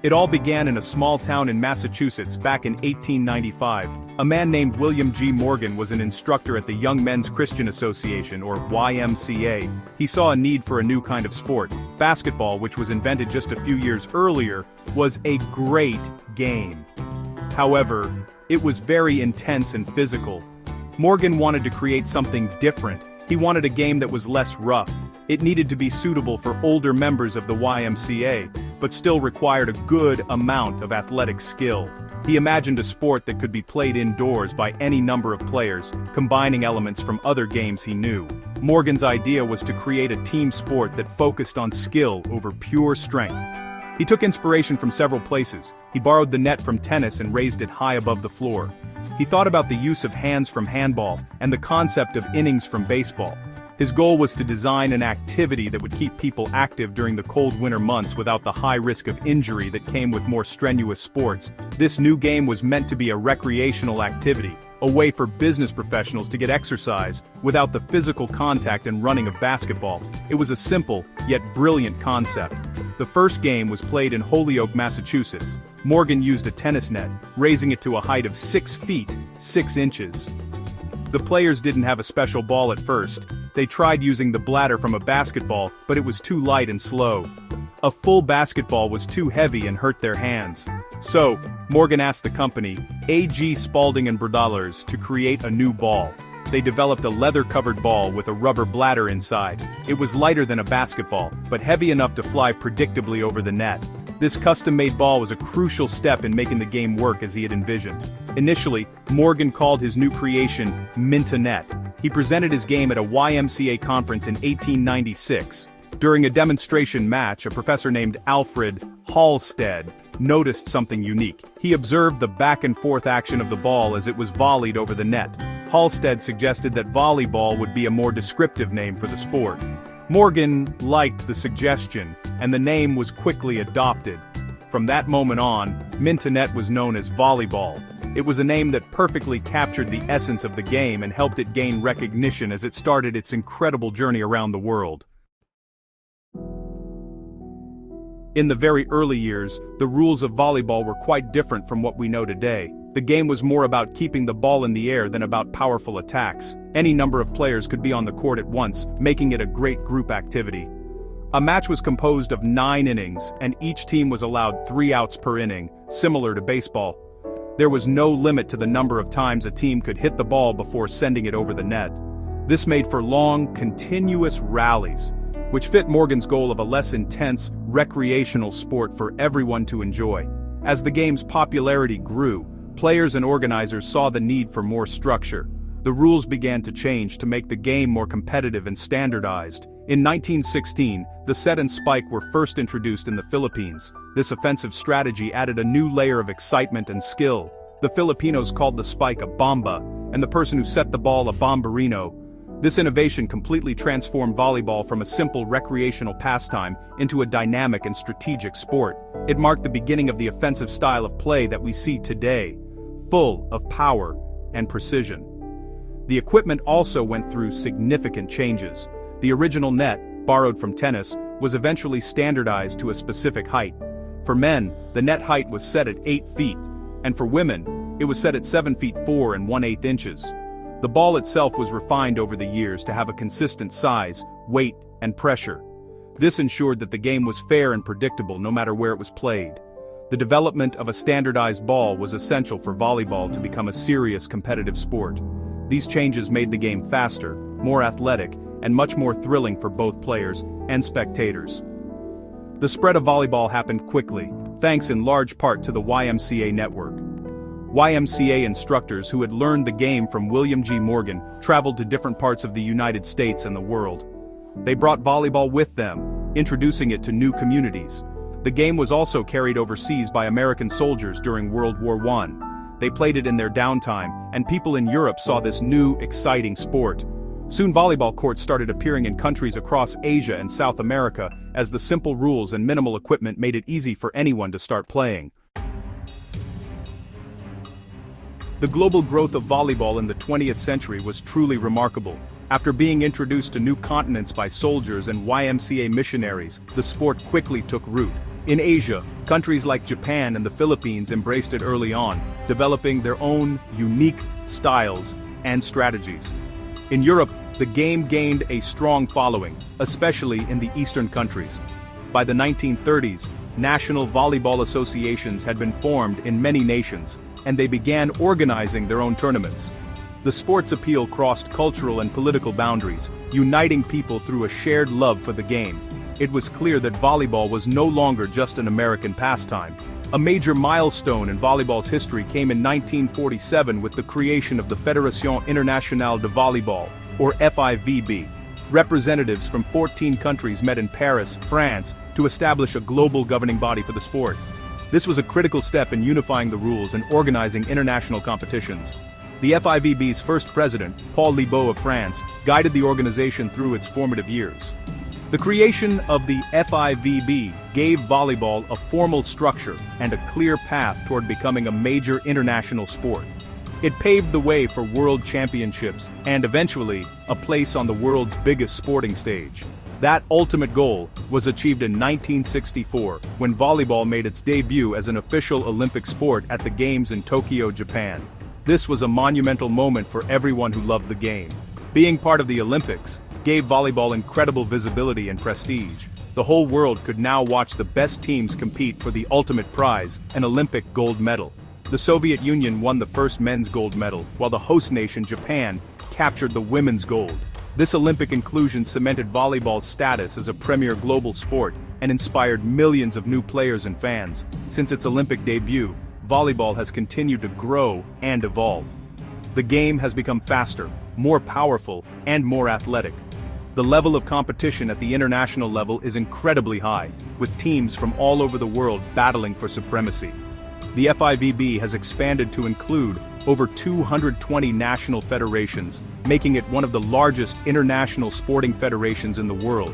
It all began in a small town in Massachusetts back in 1895. A man named William G. Morgan was an instructor at the Young Men's Christian Association, or YMCA. He saw a need for a new kind of sport. Basketball, which was invented just a few years earlier, was a great game. However, it was very intense and physical. Morgan wanted to create something different. He wanted a game that was less rough. It needed to be suitable for older members of the YMCA, but still required a good amount of athletic skill. He imagined a sport that could be played indoors by any number of players, combining elements from other games he knew. Morgan's idea was to create a team sport that focused on skill over pure strength. He took inspiration from several places. He borrowed the net from tennis and raised it high above the floor. He thought about the use of hands from handball and the concept of innings from baseball. His goal was to design an activity that would keep people active during the cold winter months without the high risk of injury that came with more strenuous sports. This new game was meant to be a recreational activity, a way for business professionals to get exercise without the physical contact and running of basketball. It was a simple, yet brilliant concept. The first game was played in Holyoke, Massachusetts. Morgan used a tennis net, raising it to a height of 6 feet, 6 inches. The players didn't have a special ball at first. They tried using the bladder from a basketball, but it was too light and slow. A full basketball was too heavy and hurt their hands. So, Morgan asked the company, A.G. Spalding and Brothers, to create a new ball. They developed a leather-covered ball with a rubber bladder inside. It was lighter than a basketball, but heavy enough to fly predictably over the net. This custom-made ball was a crucial step in making the game work as he had envisioned. Initially, Morgan called his new creation Mint-A-Net. He presented his game at a YMCA conference in 1896. During a demonstration match, a professor named Alfred Halstead noticed something unique. He observed the back-and-forth action of the ball as it was volleyed over the net. Halstead suggested that volleyball would be a more descriptive name for the sport. Morgan liked the suggestion, and the name was quickly adopted. From that moment on, Mint-A-Net was known as Volleyball. It was a name that perfectly captured the essence of the game and helped it gain recognition as it started its incredible journey around the world. In the very early years, the rules of volleyball were quite different from what we know today. The game was more about keeping the ball in the air than about powerful attacks. Any number of players could be on the court at once, making it a great group activity. A match was composed of 9 innings, and each team was allowed 3 outs per inning, similar to baseball. There was no limit to the number of times a team could hit the ball before sending it over the net. This made for long, continuous rallies, which fit Morgan's goal of a less intense, recreational sport for everyone to enjoy. As the game's popularity grew, players and organizers saw the need for more structure. The rules began to change to make the game more competitive and standardized. In 1916, the set and spike were first introduced in the Philippines. This offensive strategy added a new layer of excitement and skill. The Filipinos called the spike a bomba, and the person who set the ball a bomberino. This innovation completely transformed volleyball from a simple recreational pastime into a dynamic and strategic sport. It marked the beginning of the offensive style of play that we see today, full of power and precision. The equipment also went through significant changes. The original net, borrowed from tennis, was eventually standardized to a specific height. For men, the net height was set at 8 feet, and for women, it was set at 7 feet 4 1/8 inches. The ball itself was refined over the years to have a consistent size, weight, and pressure. This ensured that the game was fair and predictable no matter where it was played. The development of a standardized ball was essential for volleyball to become a serious competitive sport. These changes made the game faster, more athletic, and much more thrilling for both players and spectators. The spread of volleyball happened quickly, thanks in large part to the YMCA network. YMCA instructors who had learned the game from William G. Morgan traveled to different parts of the United States and the world. They brought volleyball with them, introducing it to new communities. The game was also carried overseas by American soldiers during World War I. They played it in their downtime, and people in Europe saw this new, exciting sport. Soon volleyball courts started appearing in countries across Asia and South America, as the simple rules and minimal equipment made it easy for anyone to start playing. The global growth of volleyball in the 20th century was truly remarkable. After being introduced to new continents by soldiers and YMCA missionaries, the sport quickly took root. In Asia, countries like Japan and the Philippines embraced it early on, developing their own unique styles and strategies. In Europe, the game gained a strong following, especially in the Eastern countries. By the 1930s, national volleyball associations had been formed in many nations, and they began organizing their own tournaments. The sport's appeal crossed cultural and political boundaries, uniting people through a shared love for the game. It was clear that volleyball was no longer just an American pastime. A major milestone in volleyball's history came in 1947 with the creation of the Fédération Internationale de Volleyball, or FIVB. Representatives from 14 countries met in Paris, France, to establish a global governing body for the sport. This was a critical step in unifying the rules and organizing international competitions. The FIVB's first president, Paul Libaud of France, guided the organization through its formative years. The creation of the FIVB gave volleyball a formal structure and a clear path toward becoming a major international sport. It paved the way for world championships and eventually a place on the world's biggest sporting stage. That ultimate goal was achieved in 1964 when volleyball made its debut as an official Olympic sport at the Games in Tokyo, Japan. This was a monumental moment for everyone who loved the game. Being part of the Olympics gave volleyball incredible visibility and prestige. The whole world could now watch the best teams compete for the ultimate prize, an Olympic gold medal. The Soviet Union won the first men's gold medal, while the host nation, Japan, captured the women's gold. This Olympic inclusion cemented volleyball's status as a premier global sport and inspired millions of new players and fans. Since its Olympic debut, volleyball has continued to grow and evolve. The game has become faster, more powerful, and more athletic. The level of competition at the international level is incredibly high, with teams from all over the world battling for supremacy. The FIVB has expanded to include over 220 national federations, making it one of the largest international sporting federations in the world.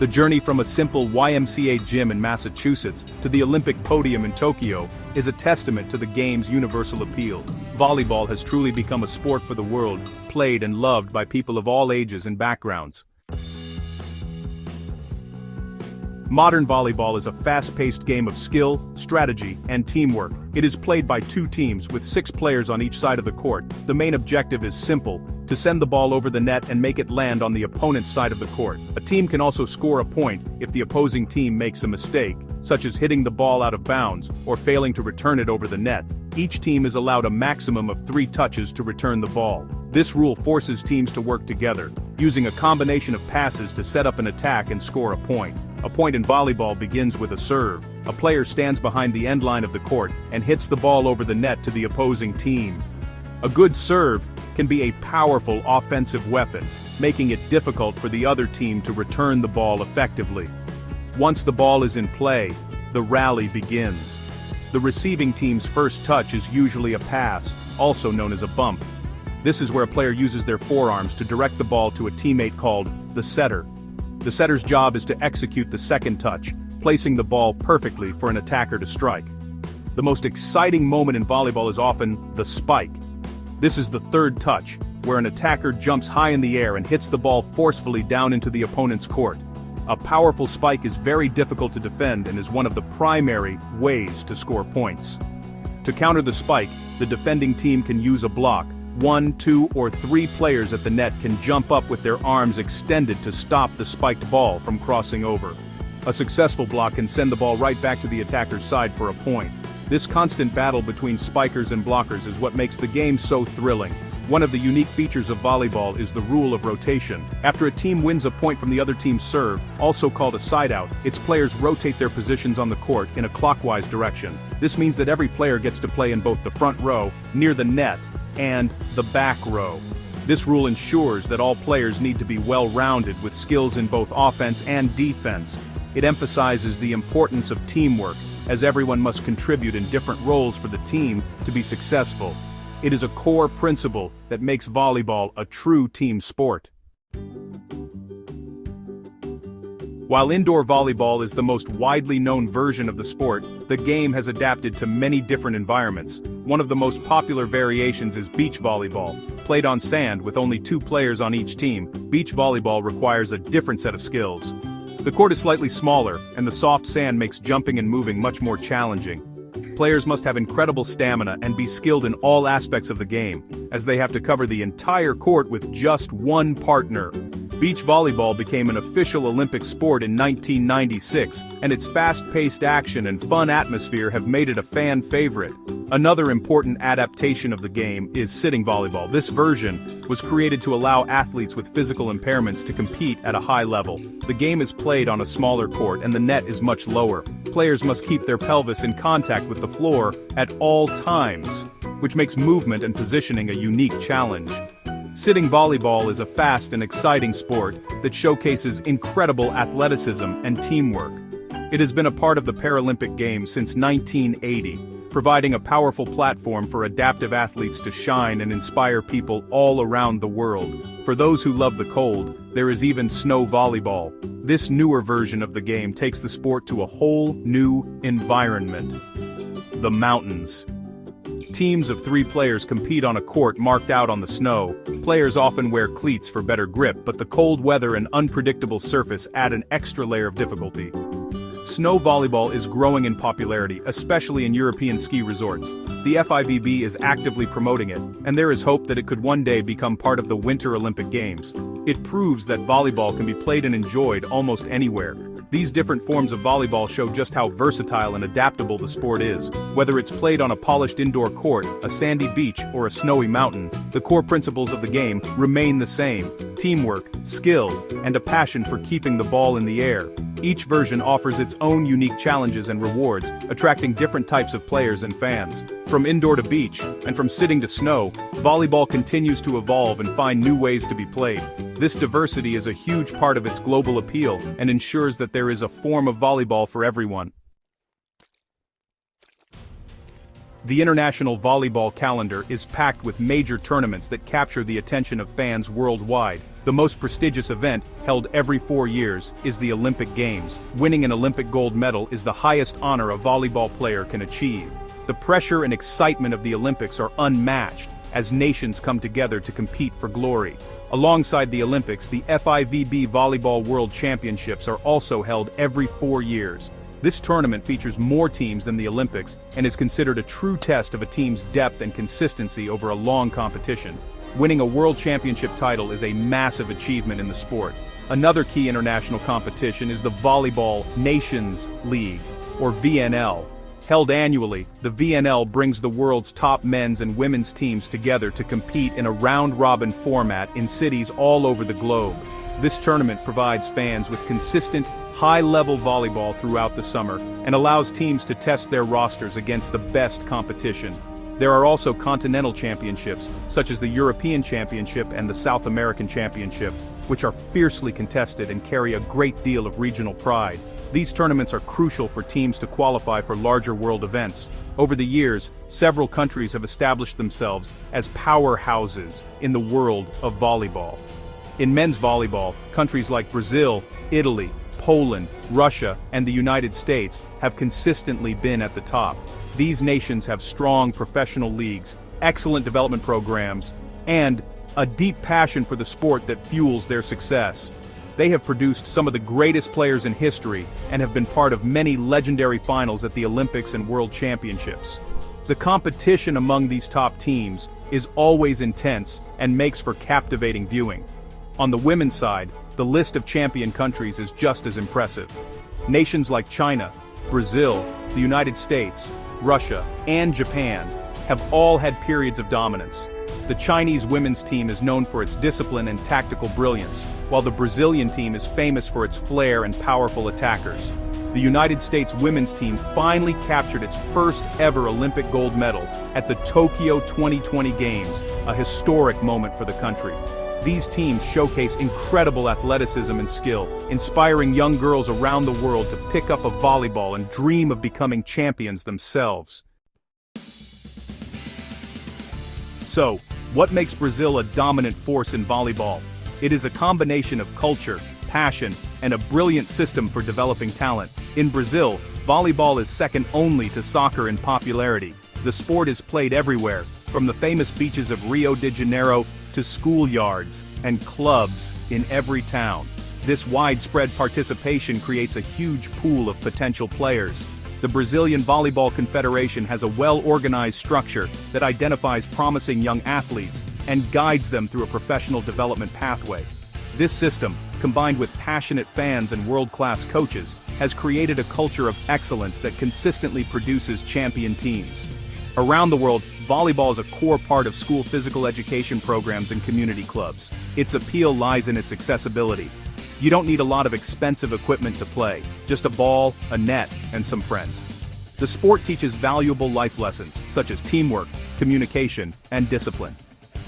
The journey from a simple YMCA gym in Massachusetts to the Olympic podium in Tokyo is a testament to the game's universal appeal. Volleyball has truly become a sport for the world, played and loved by people of all ages and backgrounds. Modern volleyball is a fast-paced game of skill, strategy, and teamwork. It is played by two teams with 6 players on each side of the court. The main objective is simple: to send the ball over the net and make it land on the opponent's side of the court. A team can also score a point if the opposing team makes a mistake, such as hitting the ball out of bounds or failing to return it over the net. Each team is allowed a maximum of 3 touches to return the ball. This rule forces teams to work together, using a combination of passes to set up an attack and score a point. A point in volleyball begins with a serve. A player stands behind the end line of the court and hits the ball over the net to the opposing team. A good serve can be a powerful offensive weapon, making it difficult for the other team to return the ball effectively. Once the ball is in play, the rally begins. The receiving team's first touch is usually a pass, also known as a bump. This is where a player uses their forearms to direct the ball to a teammate called the setter. The setter's job is to execute the second touch, placing the ball perfectly for an attacker to strike. The most exciting moment in volleyball is often the spike. This is the third touch, where an attacker jumps high in the air and hits the ball forcefully down into the opponent's court. A powerful spike is very difficult to defend and is one of the primary ways to score points. To counter the spike, the defending team can use a block. 1, 2, or 3 players at the net can jump up with their arms extended to stop the spiked ball from crossing over. A successful block can send the ball right back to the attacker's side for a point. This constant battle between spikers and blockers is what makes the game so thrilling. One of the unique features of volleyball is the rule of rotation. After a team wins a point from the other team's serve, also called a side-out, its players rotate their positions on the court in a clockwise direction. This means that every player gets to play in both the front row, near the net, and the back row. This rule ensures that all players need to be well-rounded with skills in both offense and defense. It emphasizes the importance of teamwork, as everyone must contribute in different roles for the team to be successful. It is a core principle that makes volleyball a true team sport. While indoor volleyball is the most widely known version of the sport, the game has adapted to many different environments. One of the most popular variations is beach volleyball. Played on sand with only 2 players on each team, beach volleyball requires a different set of skills. The court is slightly smaller, and the soft sand makes jumping and moving much more challenging. Players must have incredible stamina and be skilled in all aspects of the game, as they have to cover the entire court with just one partner. Beach volleyball became an official Olympic sport in 1996, and its fast-paced action and fun atmosphere have made it a fan favorite. Another important adaptation of the game is sitting volleyball. This version was created to allow athletes with physical impairments to compete at a high level. The game is played on a smaller court and the net is much lower. Players must keep their pelvis in contact with the floor at all times, which makes movement and positioning a unique challenge. Sitting volleyball is a fast and exciting sport that showcases incredible athleticism and teamwork. It has been a part of the Paralympic Games since 1980, providing a powerful platform for adaptive athletes to shine and inspire people all around the world. For those who love the cold, there is even snow volleyball. This newer version of the game takes the sport to a whole new environment. The mountains. Teams of 3 players compete on a court marked out on the snow. Players often wear cleats for better grip, but the cold weather and unpredictable surface add an extra layer of difficulty. Snow volleyball is growing in popularity, especially in European ski resorts. The FIVB is actively promoting it, and there is hope that it could one day become part of the Winter Olympic Games. It proves that volleyball can be played and enjoyed almost anywhere. These different forms of volleyball show just how versatile and adaptable the sport is. Whether it's played on a polished indoor court, a sandy beach, or a snowy mountain, the core principles of the game remain the same: teamwork, skill, and a passion for keeping the ball in the air. Each version offers its own unique challenges and rewards, attracting different types of players and fans. From indoor to beach, and from sitting to snow, volleyball continues to evolve and find new ways to be played. This diversity is a huge part of its global appeal and ensures that there is a form of volleyball for everyone. The international volleyball calendar is packed with major tournaments that capture the attention of fans worldwide. The most prestigious event, held every 4 years, is the Olympic Games. Winning an Olympic gold medal is the highest honor a volleyball player can achieve. The pressure and excitement of the Olympics are unmatched, as nations come together to compete for glory. Alongside the Olympics, the FIVB Volleyball World Championships are also held every 4 years. This tournament features more teams than the Olympics and is considered a true test of a team's depth and consistency over a long competition. Winning a world championship title is a massive achievement in the sport. Another key international competition is the Volleyball Nations League, or VNL. Held annually, the VNL brings the world's top men's and women's teams together to compete in a round-robin format in cities all over the globe. This tournament provides fans with consistent, high-level volleyball throughout the summer and allows teams to test their rosters against the best competition. There are also continental championships, such as the European Championship and the South American Championship, which are fiercely contested and carry a great deal of regional pride. These tournaments are crucial for teams to qualify for larger world events. Over the years, several countries have established themselves as powerhouses in the world of volleyball. In men's volleyball, countries like Brazil, Italy, Poland, Russia, and the United States have consistently been at the top. These nations have strong professional leagues, excellent development programs, and a deep passion for the sport that fuels their success. They have produced some of the greatest players in history and have been part of many legendary finals at the Olympics and World Championships. The competition among these top teams is always intense and makes for captivating viewing. On the women's side, the list of champion countries is just as impressive. Nations like China, Brazil, the United States, Russia, and Japan have all had periods of dominance. The Chinese women's team is known for its discipline and tactical brilliance, while the Brazilian team is famous for its flair and powerful attackers. The United States women's team finally captured its first ever Olympic gold medal at the Tokyo 2020 Games, a historic moment for the country. These teams showcase incredible athleticism and skill, inspiring young girls around the world to pick up a volleyball and dream of becoming champions themselves. So, what makes Brazil a dominant force in volleyball? It is a combination of culture, passion, and a brilliant system for developing talent. In Brazil, volleyball is second only to soccer in popularity. The sport is played everywhere, from the famous beaches of Rio de Janeiro to schoolyards and clubs in every town. This widespread participation creates a huge pool of potential players. The Brazilian Volleyball Confederation has a well-organized structure that identifies promising young athletes and guides them through a professional development pathway. This system, combined with passionate fans and world-class coaches, has created a culture of excellence that consistently produces champion teams. Around the world, volleyball is a core part of school physical education programs and community clubs. Its appeal lies in its accessibility. You don't need a lot of expensive equipment to play, just a ball, a net, and some friends. The sport teaches valuable life lessons, such as teamwork, communication, and discipline.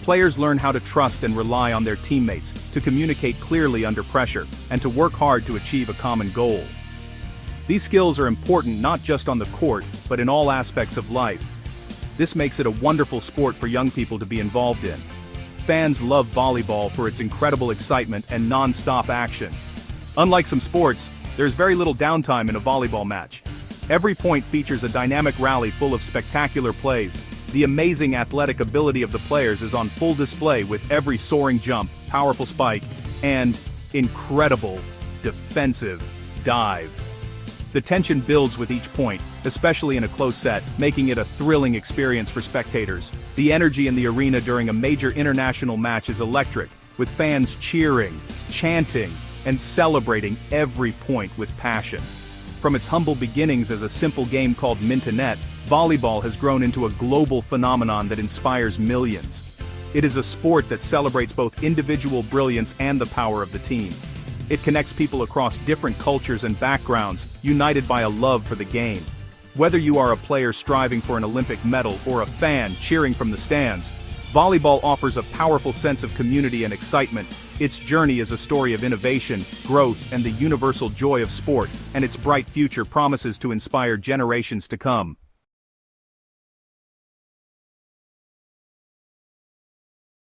Players learn how to trust and rely on their teammates, to communicate clearly under pressure, and to work hard to achieve a common goal. These skills are important not just on the court, but in all aspects of life. This makes it a wonderful sport for young people to be involved in. Fans love volleyball for its incredible excitement and non-stop action. Unlike some sports, there's very little downtime in a volleyball match. Every point features a dynamic rally full of spectacular plays. The amazing athletic ability of the players is on full display with every soaring jump, powerful spike, and incredible defensive dive. The tension builds with each point, especially in a close set, making it a thrilling experience for spectators. The energy in the arena during a major international match is electric, with fans cheering, chanting, and celebrating every point with passion. From its humble beginnings as a simple game called mintonette, volleyball has grown into a global phenomenon that inspires millions. It is a sport that celebrates both individual brilliance and the power of the team. It connects people across different cultures and backgrounds, united by a love for the game. Whether you are a player striving for an Olympic medal or a fan cheering from the stands, volleyball offers a powerful sense of community and excitement. Its journey is a story of innovation, growth, and the universal joy of sport, and its bright future promises to inspire generations to come.